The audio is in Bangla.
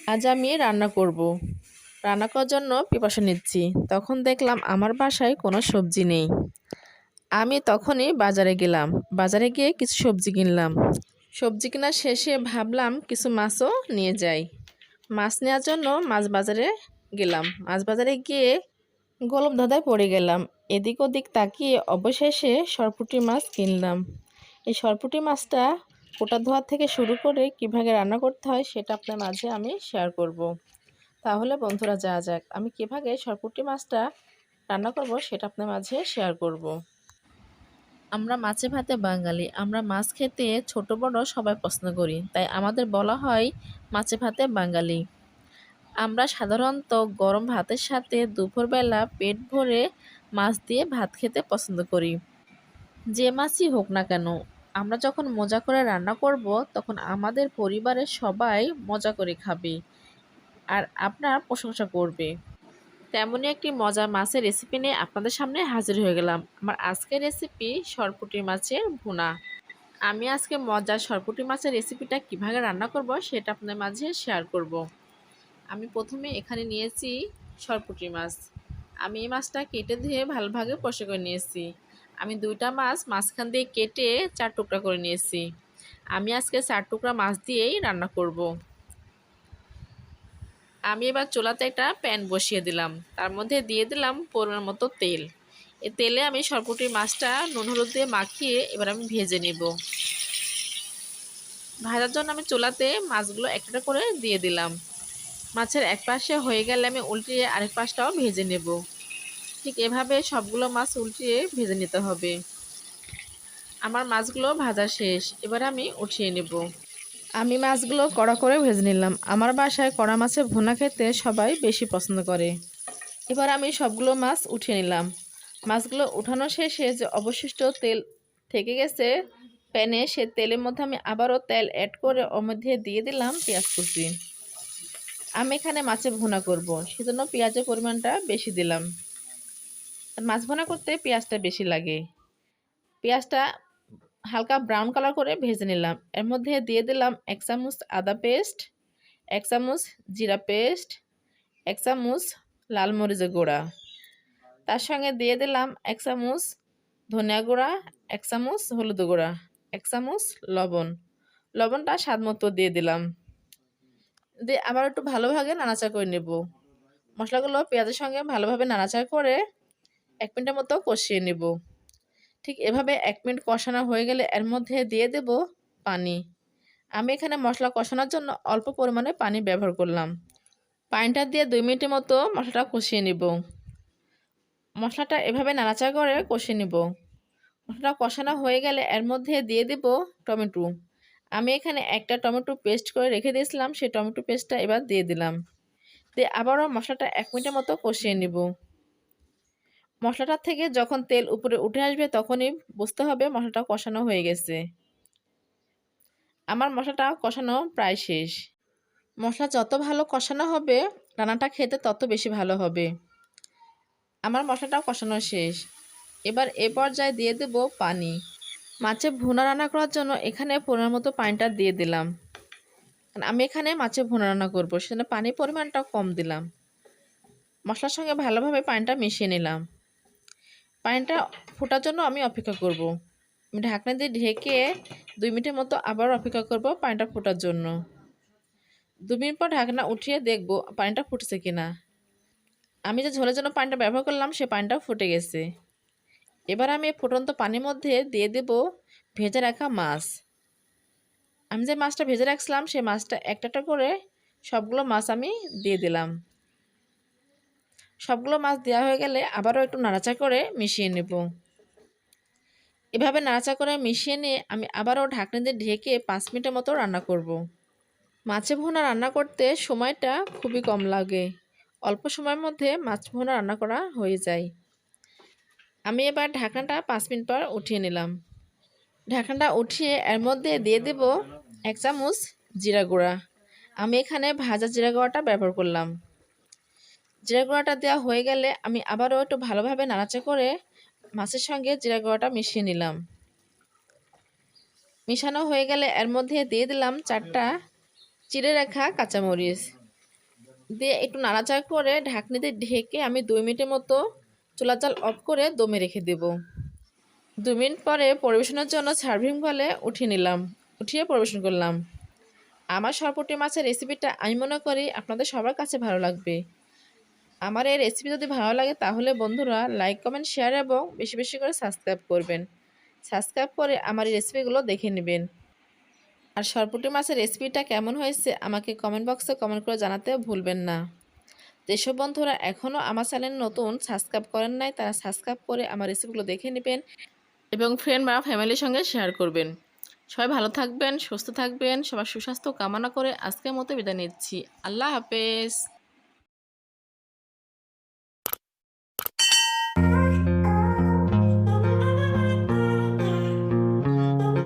আজ আমি রান্না করব। রান্না করার জন্য প্রিপারেশন নিচ্ছি। তখন দেখলাম আমার বাসায় কোনো সবজি নেই। আমি তখনই বাজারে গেলাম। বাজারে গিয়ে কিছু সবজি কিনলাম। সবজি কেনার শেষে ভাবলাম কিছু মাছও নিয়ে যাই। মাছ নেওয়ার জন্য মাছ বাজারে গেলাম। মাছ বাজারে গিয়ে গোলমধাঁধায় পড়ে গেলাম। এদিক ওদিক তাকিয়ে অবশেষে সরপুঁটি মাছ কিনলাম। এই সরপুঁটি মাছটা কোটা ধোয়া থেকে শুরু করে কীভাবে রান্না করতে হয় সেটা আপনার মাঝে আমি শেয়ার করব। তাহলে বন্ধুরা যাওয়া যাক, আমি কীভাবে সরপুঁটি মাছটা রান্না করব সেটা আপনার মাঝে শেয়ার করব। আমরা মাছে ভাতে বাঙালি, আমরা মাছ খেতে ছোট বড় সবাই পছন্দ করি, তাই আমাদের বলা হয় মাছে ভাতে বাঙালি। আমরা সাধারণত গরম ভাতের সাথে দুপুরবেলা পেট ভরে মাছ দিয়ে ভাত খেতে পছন্দ করি। যে মাছই হোক না কেন, আমরা যখন মজা করে রান্না করব তখন আমাদের পরিবারের সবাই মজা করে খাবে আর আপনার প্রশংসা করবে। তেমনই একটি মজার মাছের রেসিপি নিয়ে আপনাদের সামনে হাজির হয়ে গেলাম। আমার আজকের রেসিপি সরপুঁটি মাছের ভুনা। আমি আজকে মজার সরপুঁটি মাছের রেসিপিটা কিভাবে রান্না করব সেটা আপনাদের মাঝে শেয়ার করব। আমি প্রথমে এখানে নিয়েছি সরপুঁটি মাছ। আমি এই মাছটা কেটে ধুয়ে ভালোভাবে পরিষ্কার করে নিয়েছি। আমি দুইটা মাছ মাঝখান দিয়ে কেটে 4 টুকরা করে নিয়েছি। আমি আজকে 4 টুকরা মাছ দিয়েই রান্না করব। আমি এবার চুলাতে একটা প্যান বসিয়ে দিলাম, তার মধ্যে দিয়ে দিলাম পরিমাণ মতো তেল। এই তেলে আমি সরপুঁটি মাছটা নুন হলুদ দিয়ে মাখিয়ে এবার আমি ভেজে নেব। ভাজার জন্য আমি চুলাতে মাছগুলো একটা করে দিয়ে দিলাম। মাছের এক পাশে হয়ে গেলে আমি উল্টিয়ে আরেক পাশটাও ভেজে নেব। ঠিক এভাবে সবগুলো মাছ উল্টিয়ে ভেজে নিতে হবে। আমার মাছগুলো ভাজা শেষ, এবার আমি উঠিয়ে নেব। আমি মাছগুলো কড়া করে ভেজে নিলাম। আমার বাসায় কড়া মাছের ভুনা খেতে সবাই বেশি পছন্দ করে। এবার আমি সবগুলো মাছ উঠিয়ে নিলাম। মাছগুলো উঠানো শেষে যে অবশিষ্ট তেল থেকে গেছে প্যানে, সে তেলের মধ্যে আমি আবারও তেল অ্যাড করে ওর মধ্যে দিয়ে দিলাম পেঁয়াজ কুচি। আমি এখানে মাছে ভুনা করব, সেজন্য পেঁয়াজের পরিমাণটা বেশি দিলাম। মাছ ভুনা করতে পেঁয়াজটা বেশি লাগে। পেঁয়াজটা হালকা ব্রাউন কালার করে ভেজে নিলাম। এর মধ্যে দিয়ে দিলাম 1 চামচ আদা পেস্ট, 1 চামচ জিরা পেস্ট, 1 চামচ লাল মরিচের গুঁড়া। তার সঙ্গে দিয়ে দিলাম 1 চামচ ধনিয়া গুঁড়া, 1 চামচ হলুদ গুঁড়া, 1 চামচ লবণ। লবণটা স্বাদ মতো দিয়ে দিলাম। দিয়ে আবার একটু ভালোভাবে নাড়াচাড়া করে নেব। মশলাগুলো পেঁয়াজের সঙ্গে ভালোভাবে নাড়াচাড়া করে 1 মিনিটের মতো কষিয়ে নেব। ঠিক এভাবে 1 মিনিট কষানো হয়ে গেলে এর মধ্যে দিয়ে দেব পানি। আমি এখানে মশলা কষানোর জন্য অল্প পরিমাণে পানি ব্যবহার করলাম। পানিটা দিয়ে 2 মিনিটের মতো মশলাটা কষিয়ে নেব। মশলাটা এভাবে নাড়াচাড়া করে কষিয়ে নেব। মশলাটা কষানো হয়ে গেলে এর মধ্যে দিয়ে দেব টমেটো। আমি এখানে একটা টমেটো পেস্ট করে রেখে দিয়েছিলাম, সেই টমেটো পেস্টটা এবার দিয়ে দিলাম। দিয়ে আবারও মশলাটা 1 মিনিটের মতো কষিয়ে নেব। মশলাটা থেকে যখন তেল উপরে উঠে আসবে তখনই বুঝতে হবে মশলাটা কষানো হয়ে গেছে। আমার মশলাটা কষানো প্রায় শেষ। মশলা যত ভালো কষানো হবে রান্নাটা খেতে তত বেশি ভালো হবে। আমার মশলাটা কষানো শেষ। এবার এ পর্যায়ে দিয়ে দেব পানি। মাছে ভুনা রান্না করার জন্য এখানে পরিমাণ মতো পানিটা দিয়ে দিলাম। আমি এখানে মাছে ভুনা রান্না করব, সেজন্য পানির পরিমাণটা কম দিলাম। মশলার সঙ্গে ভালোভাবে পানিটা মিশিয়ে নিলাম। পানিটা ফোটার জন্য আমি অপেক্ষা করব। আমি ঢাকনা দিয়ে ঢেকে 2 মিনিটের মতো আবার অপেক্ষা করব পানিটা ফোটার জন্য। 2 মিনিট পর ঢাকনা উঠিয়ে দেখব পানিটা ফুটেছে কিনা। আমি যে ঝোলের জন্য পানিটা ব্যবহার করলাম সে পানিটা ফুটে গেছে। এবার আমি ফুটন্ত পানির মধ্যে দিয়ে দেব ভেজে রাখা মাছ। আমি যে মাছটা ভেজে রাখছিলাম সেই মাছটা একটা একটা করে সবগুলো মাছ আমি দিয়ে দিলাম। সবগুলো মাছ দেওয়া হয়ে গেলে আবারও একটু নাড়াচাড়া করে মিশিয়ে নেব। এভাবে নাড়াচাড়া করে মিশিয়ে নিয়ে আমি আবারও ঢাকনা দিয়ে ঢেকে 5 মিনিটের মতো রান্না করব। মাছে ভুনা রান্না করতে সময়টা খুবই কম লাগে। অল্প সময়ের মধ্যে মাছ ভুনা রান্না করা হয়ে যায়। আমি এবার ঢাকনাটা 5 মিনিট পর উঠিয়ে নিলাম। ঢাকনাটা উঠিয়ে এর মধ্যে দিয়ে দেব 1 চামচ জিরা গুঁড়া। আমি এখানে ভাজা জিরা গুঁড়াটা ব্যবহার করলাম। জিরা গুঁড়াটা দেওয়া হয়ে গেলে আমি আবারও একটু ভালোভাবে নাড়াচাড়া করে মাছের সঙ্গে জিরা গুঁড়াটা মিশিয়ে নিলাম। মিশানো হয়ে গেলে এর মধ্যে দিয়ে দিলাম 4টা চিড়ে রাখা কাঁচামরিচ। দিয়ে একটু নাড়াচাড়া করে ঢাকনি দিয়ে ঢেকে আমি 2 মিনিটের মতো চুলার জাল অফ করে দমে রেখে দেব। 2 মিনিট পরে পরিবেশনের জন্য সার্ভিং বলে উঠিয়ে নিলাম, উঠিয়ে পরিবেশন করলাম। আমার সরপুঁটি মাছের রেসিপিটা আমি মনে করি আপনাদের সবার কাছে ভালো লাগবে। আমার এই রেসিপি যদি ভালো লাগে তাহলে বন্ধুরা লাইক কমেন্ট শেয়ার এবং বেশি বেশি করে সাবস্ক্রাইব করবেন। সাবস্ক্রাইব করে আমার এই রেসিপিগুলো দেখে নেবেন। আর সরপুঁটি মাছের রেসিপিটা কেমন হয়েছে আমাকে কমেন্ট বক্সে কমেন্ট করে জানাতে ভুলবেন না। যেসব বন্ধুরা এখনও আমার চ্যানেল নতুন সাবস্ক্রাইব করেন নাই তারা সাবস্ক্রাইব করে আমার রেসিপিগুলো দেখে নেবেন এবং ফ্রেন্ড বা ফ্যামিলির সঙ্গে শেয়ার করবেন। সবাই ভালো থাকবেন, সুস্থ থাকবেন, সবার সুস্বাস্থ্য কামনা করে আজকের মতো বিদায় নিচ্ছি। আল্লাহ হাফেজ।